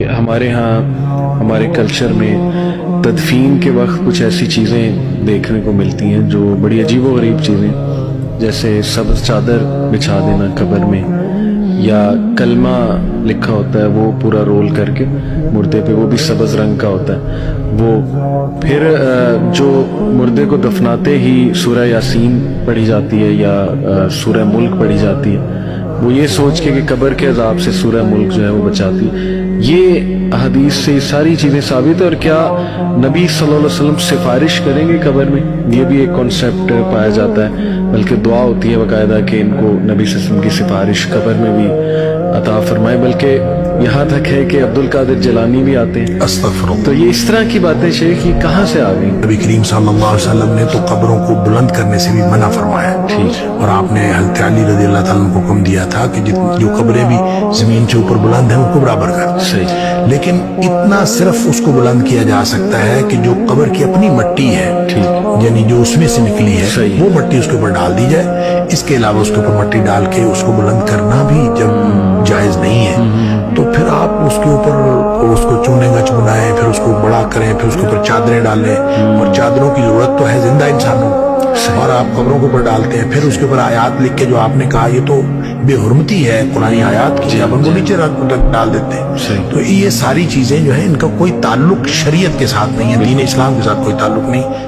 ہمارے ہاں ہمارے کلچر میں تدفین کے وقت کچھ ایسی چیزیں دیکھنے کو ملتی ہیں جو بڑی عجیب و غریب چیزیں، جیسے سبز چادر بچھا دینا قبر میں، یا کلمہ لکھا ہوتا ہے وہ پورا رول کر کے مردے پہ، وہ بھی سبز رنگ کا ہوتا ہے وہ۔ پھر جو مردے کو دفناتے ہی سورہ یاسین پڑھی جاتی ہے یا سورہ ملک پڑھی جاتی ہے، وہ یہ سوچ کے کہ قبر کے عذاب سے سورہ ملک جو ہے وہ بچاتی ہے۔ یہ حدیث سے یہ ساری چیزیں ثابت ہے۔ اور کیا نبی صلی اللہ علیہ وسلم سفارش کریں گے قبر میں؟ یہ بھی ایک کانسیپٹ پایا جاتا ہے، بلکہ دعا ہوتی ہے باقاعدہ کہ ان کو نبی صلی اللہ علیہ وسلم کی سفارش قبر میں بھی عطا فرمائے، بلکہ یہاں تک ہے کہ عبد القادر جیلانی بھی آتے ہیں۔ استغفر اللہ۔ تو یہ اس طرح کی باتیں شیخ یہ کہاں سے آ گئی؟ نبی کریم صلی اللہ علیہ وسلم نے تو قبروں کو بلند کرنے سے بھی منع فرمایا، اور آپ نے حضرت علی رضی اللہ تعالیٰ عنہ کو حکم دیا تھا کہ جو قبریں بھی زمین سے اوپر بلند ہیں ان کو برابر کر۔ صحیح۔ لیکن اتنا صرف اس کو بلند کیا جا سکتا ہے کہ جو قبر کی اپنی مٹی ہے، یعنی جو اس میں سے نکلی ہے وہ مٹی اس کے اوپر ڈال دی جائے۔ اس کے علاوہ اس کے اوپر مٹی ڈال کے اس کو بلند کرنا بھی جب جائز نہیں ہے تو پھر آپ اس کے اوپر اس کو چونے گچ بنائیں، پھر اس کو بڑا کریں، پھر اس کے اوپر چادریں ڈالیں، اور چادروں کی ضرورت تو ہے زندہ انسانوں، اور آپ قبروں کے اوپر ڈالتے ہیں، پھر اس کے اوپر آیات لکھ کے جو آپ نے کہا یہ تو بے حرمتی ہے قرآنی آیات کی، اب ان کو نیچے ڈال دیتے ہیں۔ تو یہ ساری چیزیں جو ہیں ان کا کوئی تعلق شریعت کے ساتھ نہیں ہے، دین اسلام کے ساتھ کوئی تعلق نہیں۔